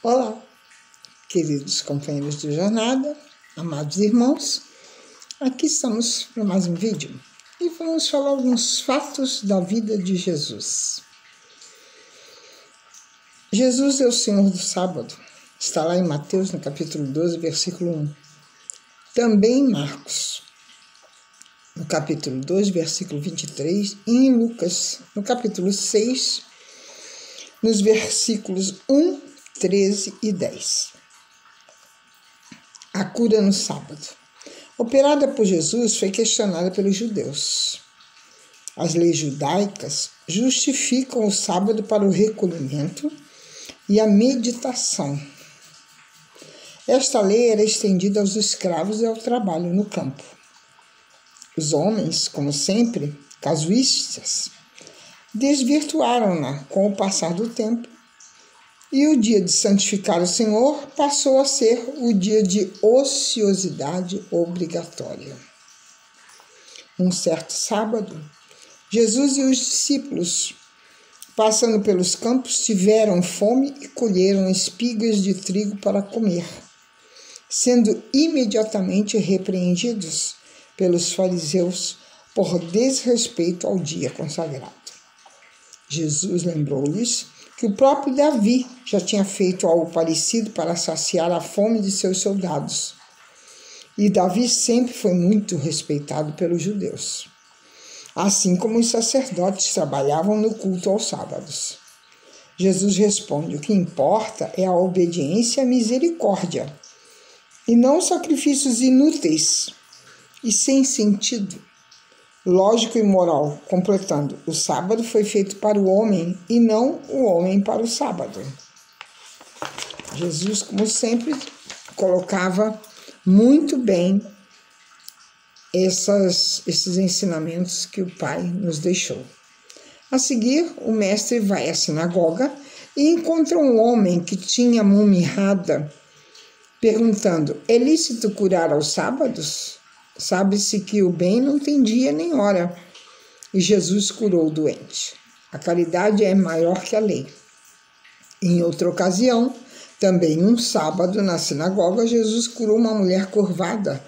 Olá, queridos companheiros de jornada, amados irmãos, aqui estamos para mais um vídeo e vamos falar alguns fatos da vida de Jesus. Jesus é o Senhor do sábado, está lá em Mateus, no capítulo 12, versículo 1. Também em Marcos, no capítulo 2, versículo 23, e em Lucas, no capítulo 6, nos versículos 1, 13 e 10. A cura no sábado. Operada por Jesus, foi questionada pelos judeus. As leis judaicas justificam o sábado para o recolhimento e a meditação. Esta lei era estendida aos escravos e ao trabalho no campo. Os homens, como sempre, casuístas, desvirtuaram-na com o passar do tempo, e o dia de santificar o Senhor passou a ser o dia de ociosidade obrigatória. Um certo sábado, Jesus e os discípulos, passando pelos campos, tiveram fome e colheram espigas de trigo para comer, sendo imediatamente repreendidos pelos fariseus por desrespeito ao dia consagrado. Jesus lembrou-lhes que o próprio Davi já tinha feito algo parecido para saciar a fome de seus soldados. E Davi sempre foi muito respeitado pelos judeus, assim como os sacerdotes trabalhavam no culto aos sábados. Jesus responde: o que importa é a obediência e a misericórdia, e não sacrifícios inúteis e sem sentido, lógico e moral, completando: o sábado foi feito para o homem e não o homem para o sábado. Jesus, como sempre, colocava muito bem esses ensinamentos que o Pai nos deixou. A seguir, o mestre vai à sinagoga e encontra um homem que tinha a mão mirrada, perguntando: é lícito curar aos sábados? Sabe-se que o bem não tem dia nem hora. E Jesus curou o doente. A caridade é maior que a lei. Em outra ocasião, também um sábado, na sinagoga, Jesus curou uma mulher curvada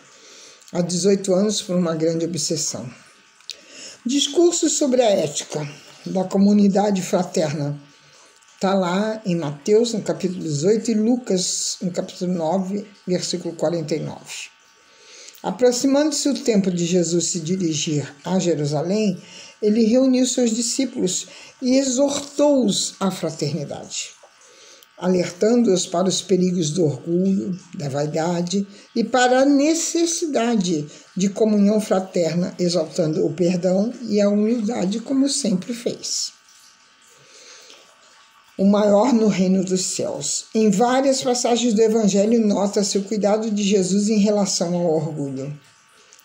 há 18 anos por uma grande obsessão. Discursos sobre a ética da comunidade fraterna. Está lá em Mateus, no capítulo 18, e Lucas, no capítulo 9, versículo 49. Aproximando-se o tempo de Jesus se dirigir a Jerusalém, ele reuniu seus discípulos e exortou-os à fraternidade, alertando-os para os perigos do orgulho, da vaidade e para a necessidade de comunhão fraterna, exaltando o perdão e a humildade, como sempre fez. O maior no reino dos céus. Em várias passagens do Evangelho nota-se o cuidado de Jesus em relação ao orgulho.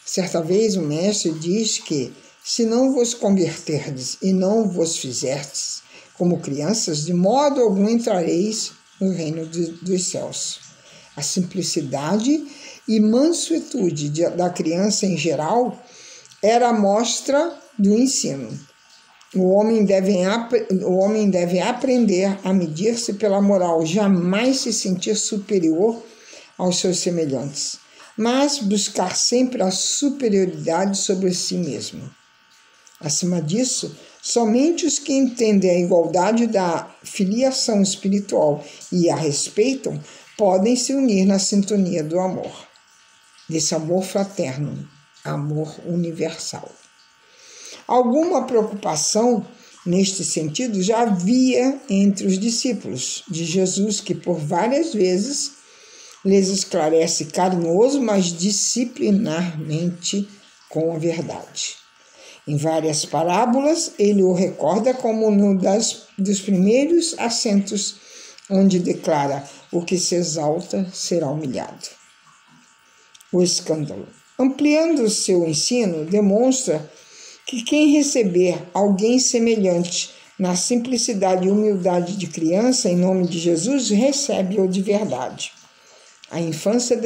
Certa vez o mestre diz que, se não vos converterdes e não vos fizerdes como crianças, de modo algum entrareis no reino dos céus. A simplicidade e mansuetude da criança em geral era a mostra do ensino. O homem deve aprender a medir-se pela moral, jamais se sentir superior aos seus semelhantes, mas buscar sempre a superioridade sobre si mesmo. Acima disso, somente os que entendem a igualdade da filiação espiritual e a respeitam podem se unir na sintonia do amor, desse amor fraterno, amor universal. Alguma preocupação neste sentido já havia entre os discípulos de Jesus, que por várias vezes lhes esclarece carinhoso, mas disciplinarmente com a verdade. Em várias parábolas, ele o recorda como dos primeiros assentos, onde declara: o que se exalta será humilhado. O escândalo. Ampliando o seu ensino, demonstra que quem receber alguém semelhante na simplicidade e humildade de criança, em nome de Jesus, recebe-o de verdade. A infância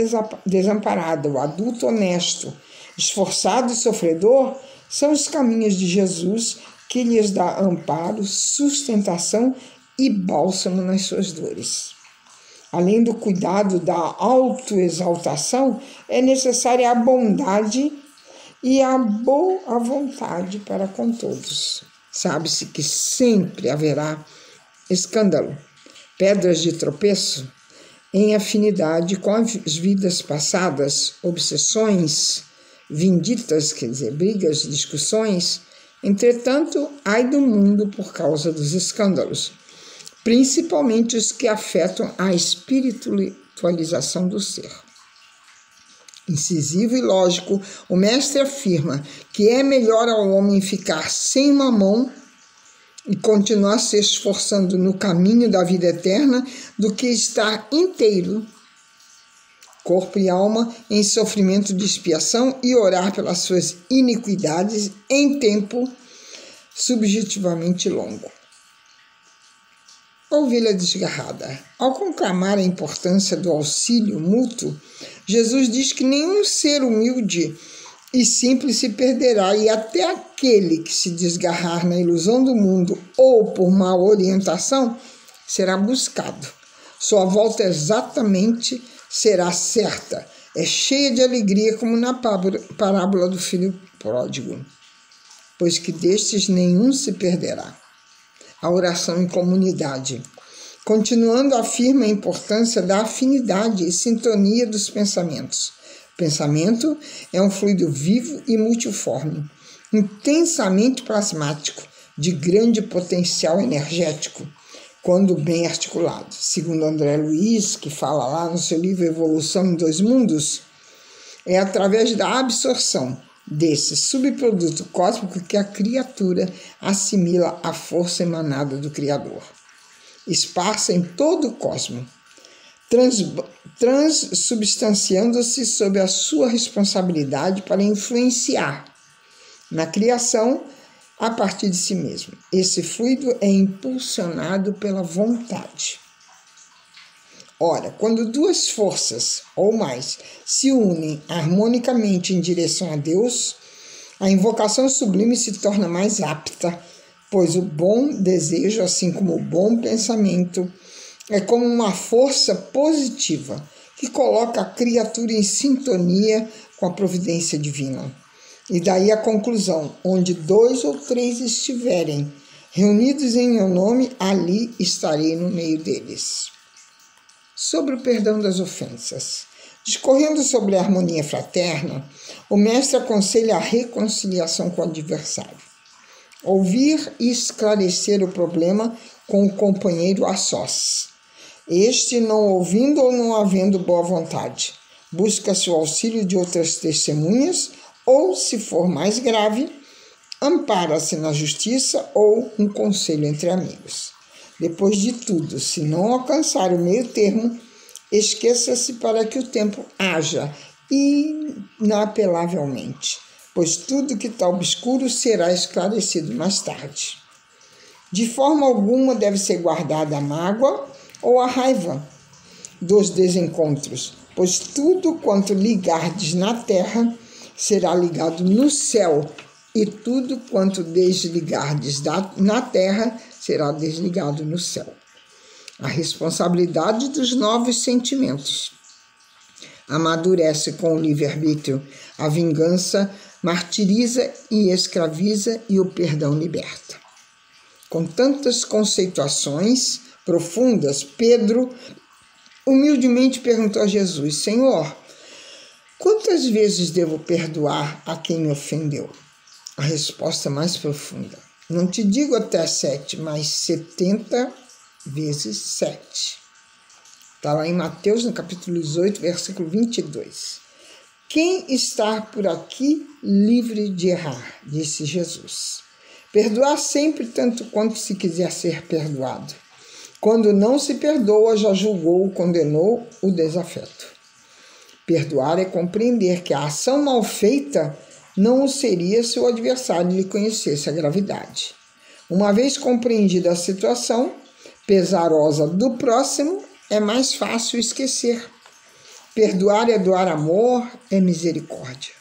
desamparada, o adulto honesto, esforçado e sofredor, são os caminhos de Jesus, que lhes dá amparo, sustentação e bálsamo nas suas dores. Além do cuidado da autoexaltação, é necessária a bondade e a boa vontade para com todos. Sabe-se que sempre haverá escândalo, pedras de tropeço, em afinidade com as vidas passadas, obsessões, vinditas, quer dizer, brigas, discussões. Entretanto, ai do mundo por causa dos escândalos, principalmente os que afetam a espiritualização do ser. Incisivo e lógico, o mestre afirma que é melhor ao homem ficar sem uma mão e continuar se esforçando no caminho da vida eterna do que estar inteiro, corpo e alma, em sofrimento de expiação e orar pelas suas iniquidades em tempo subjetivamente longo. Ovelha desgarrada. Ao conclamar a importância do auxílio mútuo, Jesus diz que nenhum ser humilde e simples se perderá, e até aquele que se desgarrar na ilusão do mundo ou por má orientação será buscado. Sua volta exatamente será certa, é cheia de alegria, como na parábola do filho pródigo, pois que destes nenhum se perderá. A oração em comunidade. Continuando, afirma a importância da afinidade e sintonia dos pensamentos. O pensamento é um fluido vivo e multiforme, intensamente plasmático, de grande potencial energético, quando bem articulado. Segundo André Luiz, que fala lá no seu livro Evolução em Dois Mundos, é através da absorção desse subproduto cósmico que a criatura assimila a força emanada do Criador, esparsa em todo o cosmos, transubstanciando-se sob a sua responsabilidade para influenciar na criação a partir de si mesmo. Esse fluido é impulsionado pela vontade. Ora, quando duas forças ou mais se unem harmonicamente em direção a Deus, a invocação sublime se torna mais apta, pois o bom desejo, assim como o bom pensamento, é como uma força positiva que coloca a criatura em sintonia com a providência divina. E daí a conclusão: onde 2 ou 3 estiverem reunidos em meu nome, ali estarei no meio deles. Sobre o perdão das ofensas. Discorrendo sobre a harmonia fraterna, o mestre aconselha a reconciliação com o adversário. Ouvir e esclarecer o problema com o companheiro a sós. Este, não ouvindo ou não havendo boa vontade, busca-se o auxílio de outras testemunhas ou, se for mais grave, ampara-se na justiça ou um conselho entre amigos. Depois de tudo, se não alcançar o meio termo, esqueça-se para que o tempo haja inapelavelmente, pois tudo que está obscuro será esclarecido mais tarde. De forma alguma deve ser guardada a mágoa ou a raiva dos desencontros, pois tudo quanto ligardes na terra será ligado no céu, e tudo quanto desligardes na terra será desligado no céu. A responsabilidade dos novos sentimentos amadurece com o livre-arbítrio. A vingança martiriza e escraviza, e o perdão liberta. Com tantas conceituações profundas, Pedro humildemente perguntou a Jesus: Senhor, quantas vezes devo perdoar a quem me ofendeu? A resposta mais profunda: não te digo até 7, mas 70 vezes 7. Está lá em Mateus, no capítulo 18, versículo 22. Quem está por aqui livre de errar? Disse Jesus. Perdoar sempre, tanto quanto se quiser ser perdoado. Quando não se perdoa, já julgou, condenou o desafeto. Perdoar é compreender que a ação mal feita não o seria se o adversário lhe conhecesse a gravidade. Uma vez compreendida a situação pesarosa do próximo, é mais fácil esquecer. Perdoar é doar amor, é misericórdia.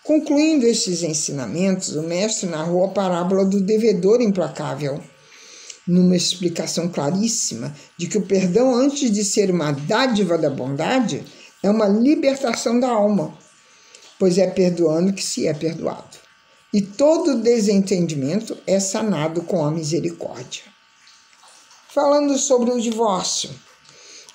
Concluindo estes ensinamentos, o mestre narrou a parábola do devedor implacável. numa explicação claríssima de que o perdão, antes de ser uma dádiva da bondade, é uma libertação da alma, pois é perdoando que se é perdoado. E todo desentendimento é sanado com a misericórdia. Falando sobre o divórcio,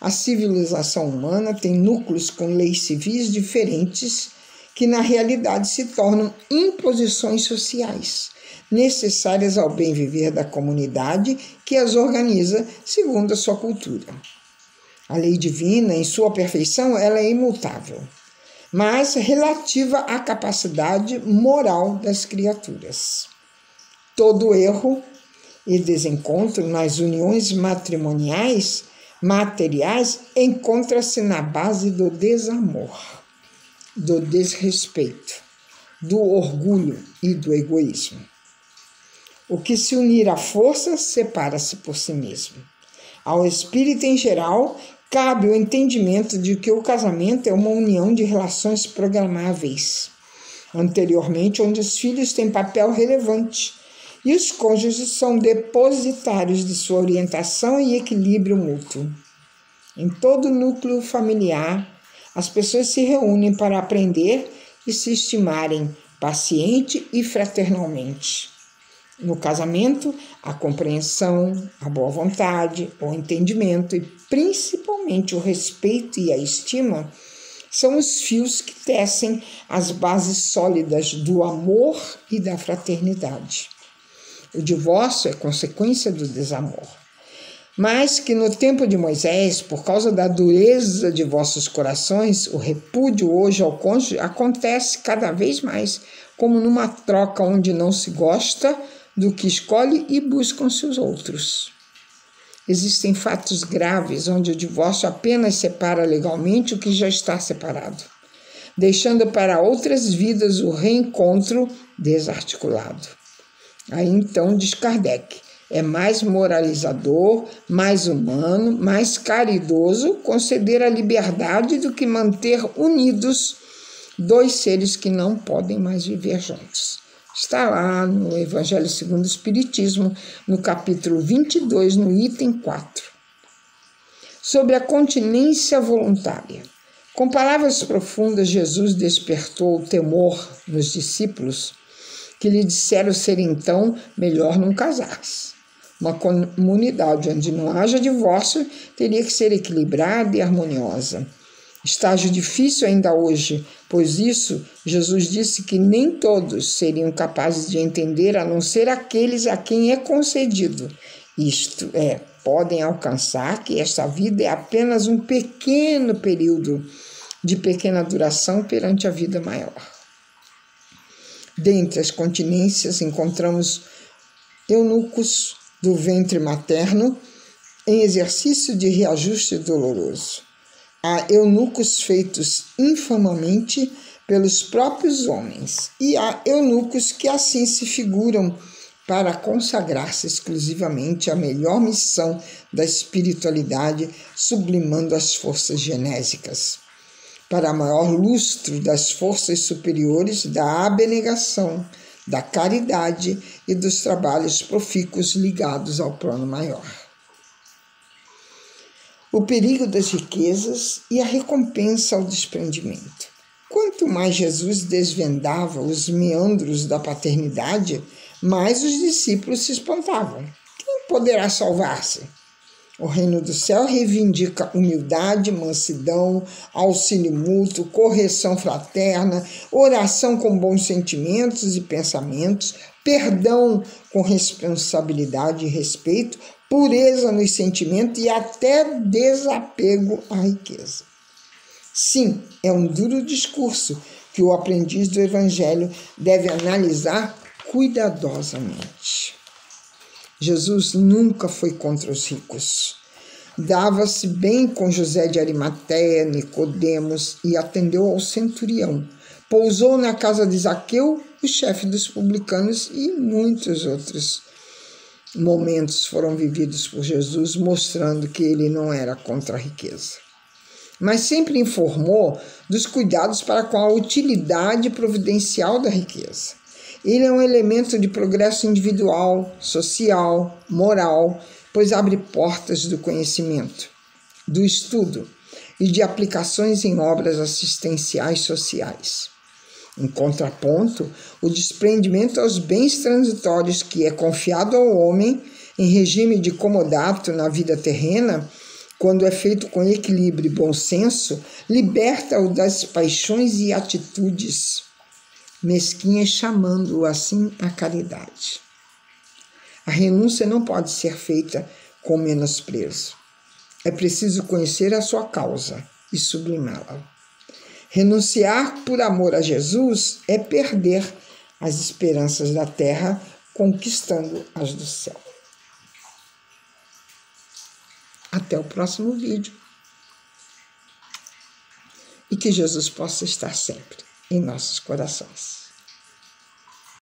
a civilização humana tem núcleos com leis civis diferentes que na realidade se tornam imposições sociais, necessárias ao bem viver da comunidade que as organiza segundo a sua cultura. A lei divina, em sua perfeição, ela é imutável, mas relativa à capacidade moral das criaturas. Todo erro e desencontro nas uniões materiais encontra-se na base do desamor, do desrespeito, do orgulho e do egoísmo. O que se unir à força separa-se por si mesmo. Ao espírito em geral, cabe o entendimento de que o casamento é uma união de relações programáveis, anteriormente onde os filhos têm papel relevante e os cônjuges são depositários de sua orientação e equilíbrio mútuo. Em todo núcleo familiar, as pessoas se reúnem para aprender e se estimarem paciente e fraternalmente. No casamento, a compreensão, a boa vontade, o entendimento e principalmente o respeito e a estima são os fios que tecem as bases sólidas do amor e da fraternidade. O divórcio é consequência do desamor, mas que no tempo de Moisés, por causa da dureza de vossos corações, o repúdio hoje ao cônjuge acontece cada vez mais, como numa troca onde não se gosta do que escolhe e buscam-se os outros. Existem fatos graves onde o divórcio apenas separa legalmente o que já está separado, deixando para outras vidas o reencontro desarticulado. Aí então, diz Kardec, é mais moralizador, mais humano, mais caridoso conceder a liberdade do que manter unidos dois seres que não podem mais viver juntos. Está lá no Evangelho segundo o Espiritismo, no capítulo 22, no item 4. Sobre a continência voluntária. Com palavras profundas, Jesus despertou o temor nos discípulos, que lhe disseram ser então melhor não casar-se. Uma comunidade onde não haja divórcio teria que ser equilibrada e harmoniosa. Estágio difícil ainda hoje, pois isso Jesus disse que nem todos seriam capazes de entender, a não ser aqueles a quem é concedido. Isto é, podem alcançar que esta vida é apenas um pequeno período de pequena duração perante a vida maior. Dentre as continências encontramos eunucos do ventre materno em exercício de reajuste doloroso. Há eunucos feitos infamamente pelos próprios homens e há eunucos que assim se figuram para consagrar-se exclusivamente à melhor missão da espiritualidade, sublimando as forças genésicas, para maior lustro das forças superiores da abnegação, da caridade e dos trabalhos profícuos ligados ao plano maior. O perigo das riquezas e a recompensa ao desprendimento. Quanto mais Jesus desvendava os meandros da paternidade, mais os discípulos se espantavam. Quem poderá salvar-se? O reino do céu reivindica humildade, mansidão, auxílio mútuo, correção fraterna, oração com bons sentimentos e pensamentos, perdão com responsabilidade e respeito, pureza nos sentimentos e até desapego à riqueza. Sim, é um duro discurso que o aprendiz do Evangelho deve analisar cuidadosamente. Jesus nunca foi contra os ricos. Dava-se bem com José de Arimateia, Nicodemos e atendeu ao centurião. Pousou na casa de Zaqueu, o chefe dos publicanos, e muitos outros momentos foram vividos por Jesus, mostrando que ele não era contra a riqueza. Mas sempre informou dos cuidados para com a utilidade providencial da riqueza. Ele é um elemento de progresso individual, social, moral, pois abre portas do conhecimento, do estudo e de aplicações em obras assistenciais sociais. Em contraponto, o desprendimento aos bens transitórios que é confiado ao homem em regime de comodato na vida terrena, quando é feito com equilíbrio e bom senso, liberta-o das paixões e atitudes mesquinhas, chamando-o assim à caridade. A renúncia não pode ser feita com menosprezo. É preciso conhecer a sua causa e sublimá-la. Renunciar por amor a Jesus é perder as esperanças da terra, conquistando as do céu. Até o próximo vídeo. E que Jesus possa estar sempre em nossos corações.